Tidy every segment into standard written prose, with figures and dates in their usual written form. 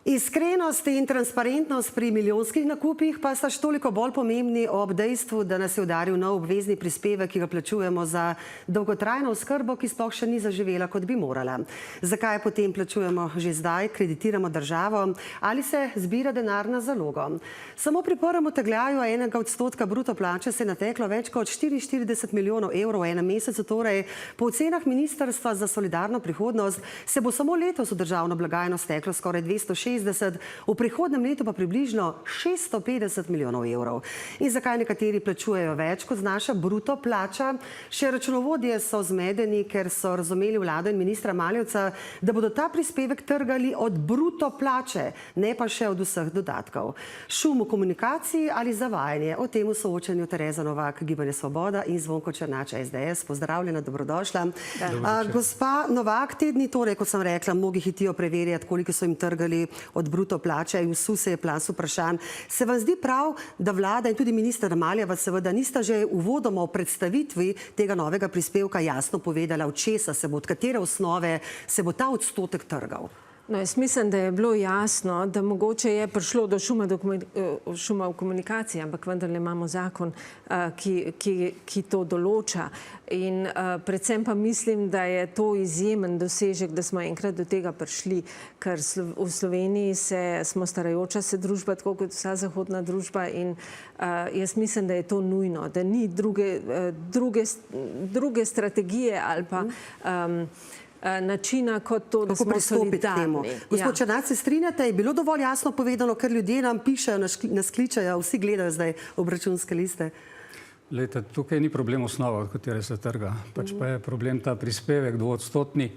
Iskrenost in transparentnost pri milijonskih nakupih pa sta toliko bolj pomembni ob dejstvu, da nas je udaril nov obvezni prispevek, ki ga plačujemo za dolgotrajno oskrbo, ki sploh še ni zaživela, kot bi morala. Zakaj potem plačujemo že zdaj, kreditiramo državo ali se zbira denar na zalogo? Samo pri prvem odtegljaju 1% bruto plače se je nateklo več kot 44 milijonov evrov v enem mesecu, torej po ocenah Ministrstva za solidarno prihodnost se bo samo letos v državno blagajno steklo skoraj 260, v prihodnem letu pa približno 650 milijonov evrov. In zakaj nekateri plačujejo več, kot znaša bruto plača? Še računovodje so zmedeni, ker so razumeli vlado in ministra Maljevca, da bodo ta prispevek trgali od bruto plače, ne pa še od vseh dodatkov. Šum v komunikaciji ali zavajanje? O tem v soočanju Tereza Novak, Gibanje Svoboda, in Zvonko Černač, SDS. Pozdravljena, dobrodošla. Gospa Novak, te dni torej, kot sem rekla, mnogi hitijo preverjati, koliko so jim trgali od bruto plače in vsu se je plas vprašanj. Se vam zdi prav, da vlada in tudi minister Maljeva seveda nista že uvodoma v predstavitvi tega novega prispevka jasno povedala, od česa se bo, od katere osnove se bo ta odstotek trgal? No, jaz mislim, da je bilo jasno, da mogoče je prišlo do šuma v komunikaciji, ampak vendarle imamo zakon, ki to določa. In predvsem pa mislim, da je to izjemen dosežek, da smo enkrat do tega prišli, ker v Sloveniji smo starajoča se družba, tako kot vsa zahodna družba, in jaz mislim, da je to nujno, da ni druge strategije ali pa načina kot to, da smo solidarni. Gospod Černač, se strinjate, je bilo dovolj jasno povedano, ker ljudje nam pišejo, nas kličejo, vsi gledajo zdaj obračunske liste? Glejte, tukaj ni problem osnova, od katere se trga, pač pa je problem ta prispevek 2-odstotni.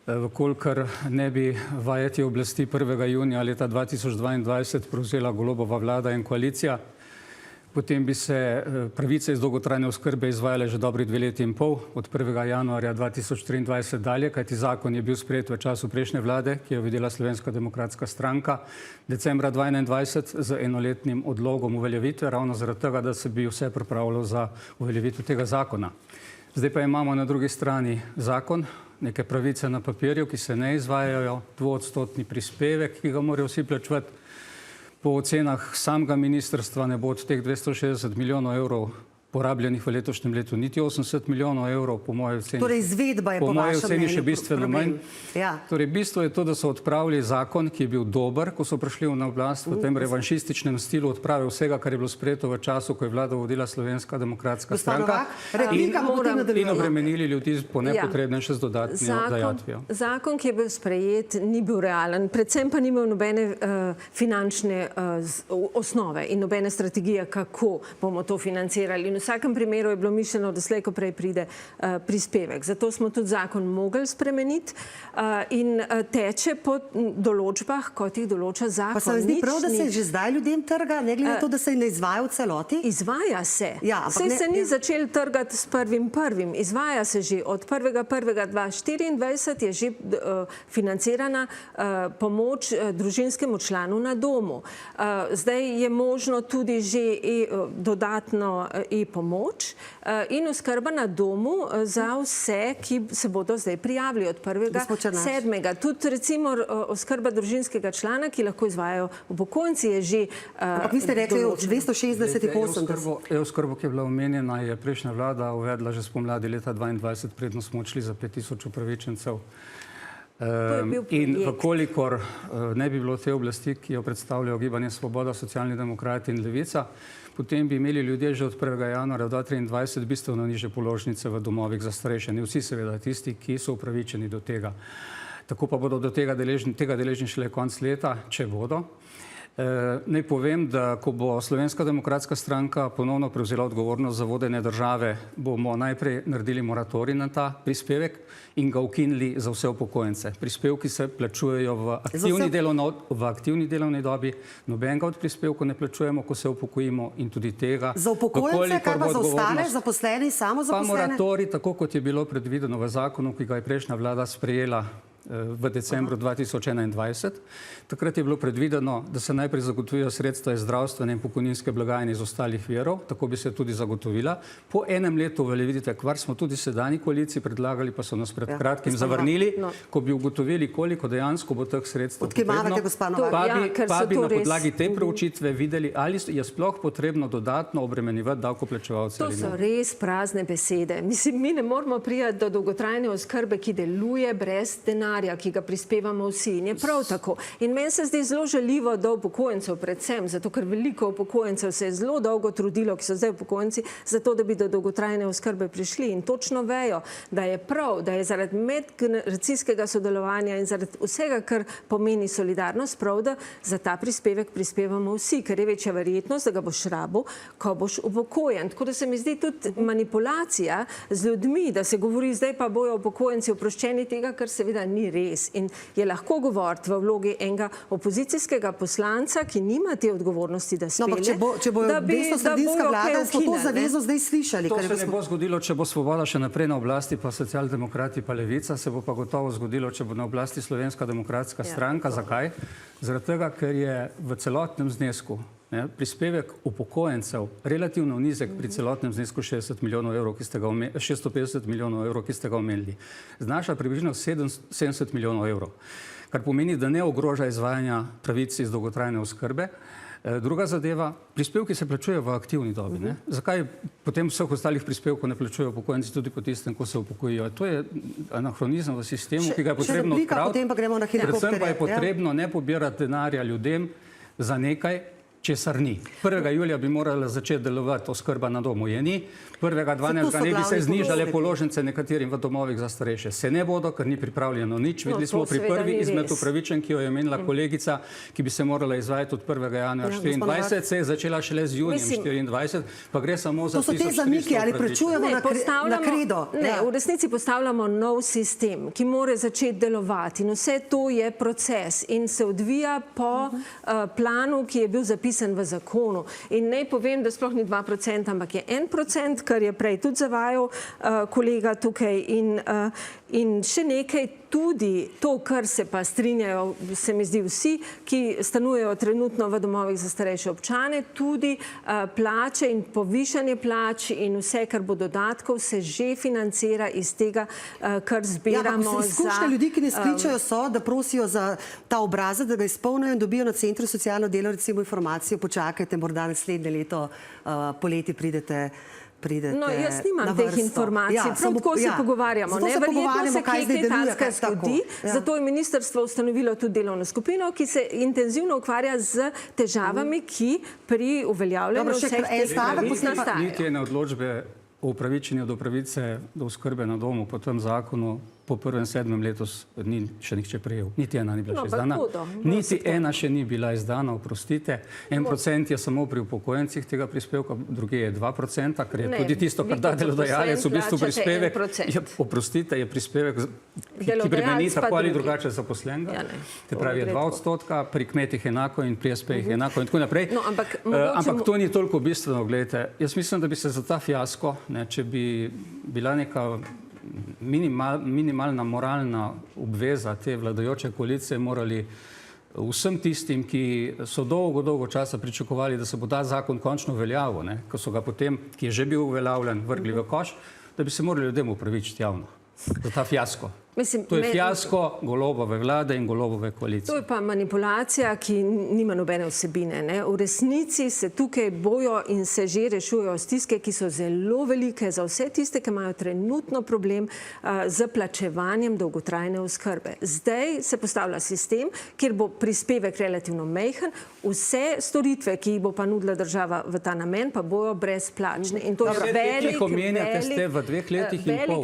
Vkolikor ne bi vajeti oblasti 1. junija leta 2022 prevzela Golobova vlada in koalicija, potem bi se pravice iz dolgotrajne oskrbe izvajale že dobri 2 leti in pol, od 1. januarja 2023 dalje, kajti zakon je bil sprejet v času prejšnje vlade, ki je vodila Slovenska demokratska stranka, decembra 2021 z enoletnim odlogom uveljavitve, ravno zaradi tega, da se bi vse pripravilo za uveljavitev tega zakona. Zdaj pa imamo na drugi strani zakon, neke pravice na papirju, ki se ne izvajajo, 2-odstotni prispevek, ki ga morajo vsi plačevati. Po ocenah samega ministrstva ne bo od teh 260 milijonov evrov porabljenih v letošnjem letu niti 80 milijonov evrov, po moji oceni. Torej izvedba je po vašem mnenju še bistveno manj. Torej bistvo je to, da so odpravili zakon, ki je bil dober, ko so prišli na oblast v tem revanšističnem stilu odprave vsega, kar je bilo sprejeto v času, ko je vlada vodila Slovenska demokratska stranka, in obremenili ljudi po nepotrebnem še z dodatno dajatvijo. Zakon, ki je bil sprejet, ni bil realen, predvsem pa ni imel nobene finančne osnove in nobene strategije, kako bomo to financirali. V vsakem primeru je bilo mišljeno, da slej ko prej pride prispevek. Zato smo tudi zakon mogli spremeniti in teče po določbah, kot jih določa zakon. Pa se vam zdi prav, da se že zdaj ljudem trga, ne glede na to, da se ne izvaja v celoti? Izvaja se. Saj se ni začel trgati s 1.1. Izvaja se že od 1.1.2024 je že financirana pomoč družinskemu članu na domu. Zdaj je možno tudi že dodatno pomoč in oskrba na domu za vse, ki se bodo zdaj prijavili od 1.7. Tudi recimo oskrba družinskega člana, ki lahko izvajajo upokojenci, je že ampak vi ste rekli od 260-80. E-oskrbo, ki je bila omenjena, je prejšnja vlada uvedla že spomladi leta 2022, predno smo odšli za 5000 upravičencev. In vkolikor ne bi bilo te oblasti, ki jo predstavljajo Gibanje Svoboda, Socialni demokrati in Levica, potem bi imeli ljudje že od 1. januarja 2023 bistveno nižje položnice v domovih za starejše. Ne vsi seveda, tisti, ki so upravičeni do tega. Tako pa bodo do tega deležni šele konec leta, če bodo. Naj povem, da ko bo Slovenska demokratska stranka ponovno prevzela odgovornost za vodenje države, bomo najprej naredili moratorij na ta prispevek in ga ukinili za vse upokojence. Prispevki se plačujejo v aktivni delovni dobi, nobenega od prispevkov ne plačujemo, ko se upokojimo, in tudi tega. Za upokojence, kaj pa za ostale, zaposlene, samozaposlene? Pa moratorij, tako kot je bilo predvideno v zakonu, ki ga je prejšnja vlada sprejela v decembru 2021. Takrat je bilo predvideno, da se najprej zagotovijo sredstva iz zdravstvene in pokojninske blagajne iz ostalih virov, tako bi se tudi zagotovila. Po enem letu uveljavitve, kar smo tudi sedanji koaliciji predlagali, pa so nas pred kratkim zavrnili, ko bi ugotovili, koliko dejansko bo teh sredstev potrebno, pa bi na podlagi te preučitve videli, ali je sploh potrebno dodatno obremenjevati davkoplačevalce. To so res prazne besede. Mislim, mi ne moramo prijeti do dolgotrajne oskrbe, ki deluje brez denarja, ki ga prispevamo vsi. In je prav tako. In meni se zdi zelo žaljivo do upokojencev predvsem, zato ker veliko upokojencev se je zelo dolgo trudilo, ki so zdaj upokojenci, zato da bi do dolgotrajne oskrbe prišli. In točno vejo, da je prav, da je zaradi medgeneracijskega sodelovanja in zaradi vsega, kar pomeni solidarnost, prav, da za ta prispevek prispevamo vsi, ker je večja verjetnost, da ga boš rabil, ko boš upokojen. Tako da se mi zdi tudi manipulacija z ljudmi, da se govori, zdaj pa bojo upokojenci oproščeni tega, kar seveda ni res. In je lahko govoriti v vlogi enega opozicijskega poslanca, ki nima te odgovornosti, da spelje. Če bo desnosredinska vlada, smo to zavezo zdaj slišali. To se ne bo zgodilo, če bo Svoboda še naprej na oblasti, pa socialdemokrati, pa Levica, se bo pa gotovo zgodilo, če bo na oblasti Slovenska demokratska stranka. Zakaj? Zaradi tega, ker je v celotnem znesku prispevek upokojencev relativno nizek pri celotnem znesku 650 milijonov evrov, ki ste ga omenili. Znaša približno 70 milijonov evrov, kar pomeni, da ne ogroža izvajanja pravic iz dolgotrajne oskrbe. Druga zadeva, prispevki se plačujejo v aktivni dobi. Zakaj potem vseh ostalih prispevkov ne plačujejo upokojenci tudi po tistem, ko se upokojijo? To je anahronizem v sistemu, ki ga je potrebno odpraviti. Predvsem pa je potrebno ne pobirati denarja ljudem za nekaj, česar ni. 1. julija bi morala začeti delovati oskrba na domu, je ni. 1.12. ne bi se znižale položnice nekaterim v domovih za starejše. Se ne bodo, ker ni pripravljeno nič. Videli smo pri prvi izmed upravičenj, ki jo je omenila kolegica, ki bi se morala izvajati od 1. januarja 2024, se je začela šele z junijem 2024, pa gre samo za 1400 upravičenj. To so te zamike, ali prečujemo na kredo? Ne, v resnici postavljamo nov sistem, ki mora začeti delovati. In vse to je proces in se odvija po planu, ki je bil zapisan v zakonu. In naj povem, da sploh ni 2%, ampak je 1%, kar je prej tudi zavajal kolega tukaj. In še nekaj, tudi to, kar se pa strinjajo, se mi zdi vsi, ki stanujejo trenutno v domovih za starejše občane, tudi plače in povišanje plač in vse, kar bo dodatkov, se že financira iz tega, kar zbiramo za... Izkušnje ljudi, ki ne skličajo, so, da prosijo za ta obrazec, da ga izpolnijo in dobijo na centru socialno delo recimo informacijo, počakajte, morda naslednje leto poleti pridete. No, jaz nimam teh informacij, prav tako se pogovarjamo. Verjetno se kaj takega zgodi, zato je ministrstvo ustanovilo tudi delovno skupino, ki se intenzivno ukvarja z težavami, ki pri uveljavljanju vseh teh pravic nastajajo. Niti ene odločbe o upravičenju do pravice do oskrbe na domu po tem zakonu po 1.7. letos ni še nihče prejel. Niti ena ni bila še izdana. Niti ena še ni bila izdana, oprostite. 1% je samo pri upokojencih tega prispevka, druge je 2%, ker je tudi tisto, kar da delodajalec v bistvu prispevek. Oprostite, je prispevek, ki bremeni tako ali drugače zaposlenega. Te pravi, je 2%, pri kmetih enako in pri SP-jih enako in tako naprej. Ampak to ni toliko bistveno, gledajte. Jaz mislim, da bi se za ta fiasko, če bi bila neka minimalna moralna obveza te vladajoče koalicije, morali vsem tistim, ki so dolgo časa pričakovali, da se bo ta zakon končno uveljavil, ko so ga potem, ki je že bil uveljavljen, vrgli v koš, da bi se morali ljudem upravičiti javno za ta fiasko. To je fiasko Golobove vlade in Golobove koalicije. To je pa manipulacija, ki nima nobene vsebine. V resnici se tukaj bojo in se že rešujejo stiske, ki so zelo velike za vse tiste, ki imajo trenutno problem z plačevanjem dolgotrajne oskrbe. Zdaj se postavlja sistem, kjer bo prispevek relativno majhen, vse storitve, ki jih bo pa nudila država v ta namen, pa bojo brezplačne. In to je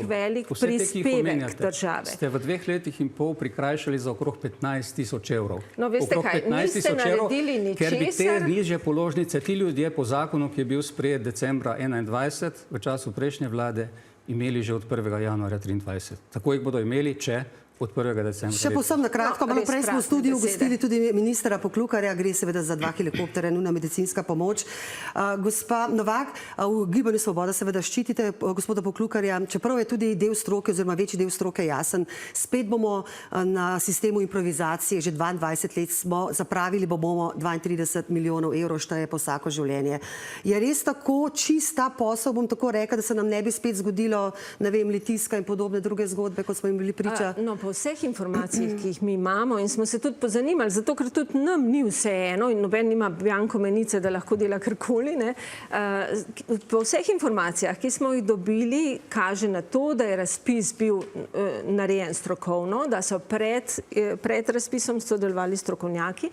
velik prispevek države. Ste v 2 letih in pol prikrajšali za okrog 15.000 evrov. No, veste kaj, niste naredili ničesar. Ker bi te nižje položnice, ti ljudje po zakonu, ki je bil sprejet decembra 2021, v času prejšnje vlade, imeli že od 1. januarja 2023. Tako jih bodo imeli, če od 1. decembra. Še povsem na kratko, malo prej smo v studiu gostili tudi ministra Poklukarja, gre seveda za 2 helikopterja, nujna medicinska pomoč. Gospa Novak, v Gibanju Svoboda seveda ščitite gospoda Poklukarja, čeprav je tudi del stroke oziroma večji del stroke jasen. Spet bomo na sistemu improvizacije, že 22 let smo zapravili, bomo 32 milijonov evrov šteje po vsako življenje. Je res tako čist ta posel, bom tako rekla, da se nam ne bi spet zgodilo, ne vem, Litijska in podobne druge zgodbe, kot smo jim bili priča? Po vseh informacijah, ki jih mi imamo in smo se tudi pozanimali, zato ker tudi nam ni vseeno in noben nima bjanko menice, da lahko dela karkoli. Po vseh informacijah, ki smo jih dobili, kaže na to, da je razpis bil narejen strokovno, da so pred razpisom sodelovali strokovnjaki,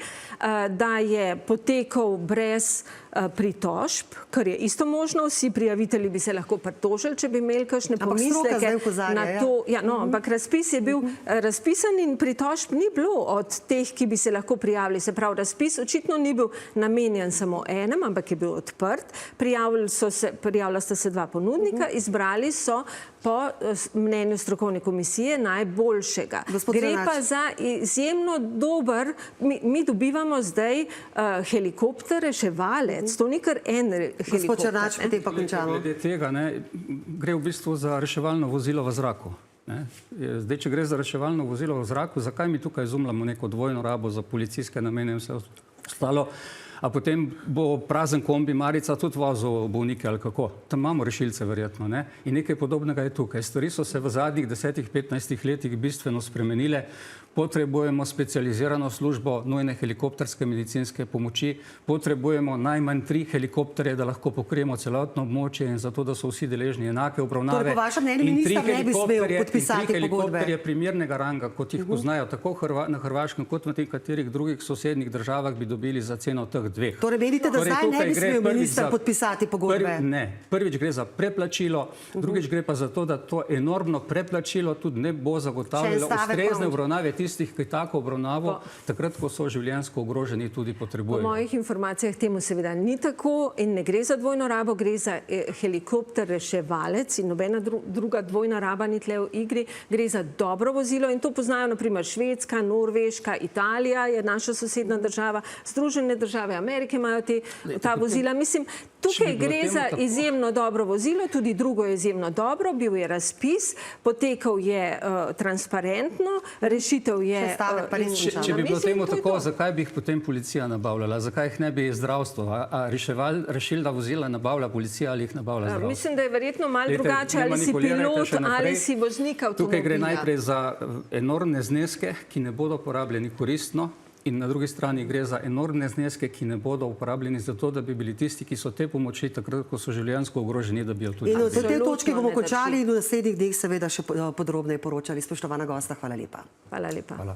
da je potekal brez pritožb, kar je isto možno, vsi prijavitelji bi se lahko pritožili, če bi imeli kakšne pomisleke na to. Ampak razpis je bil razpisan in pritožb ni bilo od teh, ki bi se lahko prijavili. Se pravi, razpis očitno ni bil namenjen samo enem, ampak je bil odprt. Prijavila sta se 2 ponudnika, izbrali so po mnenju strokovne komisije najboljšega. Gre pa za izjemno dober, mi dobivamo zdaj helikopter reševalec, to ni kar en helikopter. Gospod Černač, potem pa končamo. Glede tega gre v bistvu za reševalno vozilo v zraku. Zdaj, če gre za reševalno vozilo v zraku, zakaj mi tukaj izumljamo neko dvojno rabo za policijske namene in vse ostalo, a potem bo prazen kombi marica tudi vozil bolnike ali kako? Tam imamo rešilce verjetno, ne? In nekaj podobnega je tukaj. Stvari so se v zadnjih 10-15 letih bistveno spremenile. Potrebujemo specializirano službo nujne helikopterske medicinske pomoči, potrebujemo najmanj 3 helikopterje, da lahko pokrijemo celotno območje in zato, da so vsi deležni enake obravnave. Torej, po vašem mnenju minister ne bi smel podpisati pogodbe. In 3 helikopterje primernega ranga, kot jih poznajo tako na Hrvaškem, kot v nekaterih drugih sosednjih državah, bi dobili za ceno teh 2. Torej, menite, da zdaj ne bi smel minister podpisati pogodbe? Ne. Prvič gre za preplačilo, drugič gre pa za to, da to enormno preplačilo tudi ne bo zagotavljalo ustrezne obravnave tistih, ki tako obravnavo, takrat, ko so življenjsko ogroženi, tudi potrebujejo. Po mojih informacijah temu seveda ni tako in ne gre za dvojno rabo, gre za helikopter reševalec in nobena druga dvojna raba ni tle v igri. Gre za dobro vozilo in to poznajo naprimer Švedska, Norveška, Italija je naša sosedna država, Združene države Amerike imajo ta vozila. Mislim, tukaj gre za izjemno dobro vozilo, tudi drugo je izjemno dobro, bil je razpis, potekal je transparentno, rešitev je. Če bi bilo temu tako, zakaj bi jih potem policija nabavljala? Zakaj jih ne bi zdravstvo? A rešilna vozila nabavlja policija ali jih nabavlja zdravstvo? Mislim, da je verjetno malo drugače, ali si pilot ali si voznik avtomobila. Tukaj gre najprej za enormne zneske, ki ne bodo porabljeni koristno. In na drugi strani gre za enormne zneske, ki ne bodo uporabljeni za to, da bi bili tisti, ki so te pomoči takrat, ko so življenjsko ogroženi, da bi jo tudi. In od te točke bomo končali in v naslednjih dneh seveda še podrobneje poročali. Spoštovana gosta, hvala lepa. Hvala lepa. Hvala.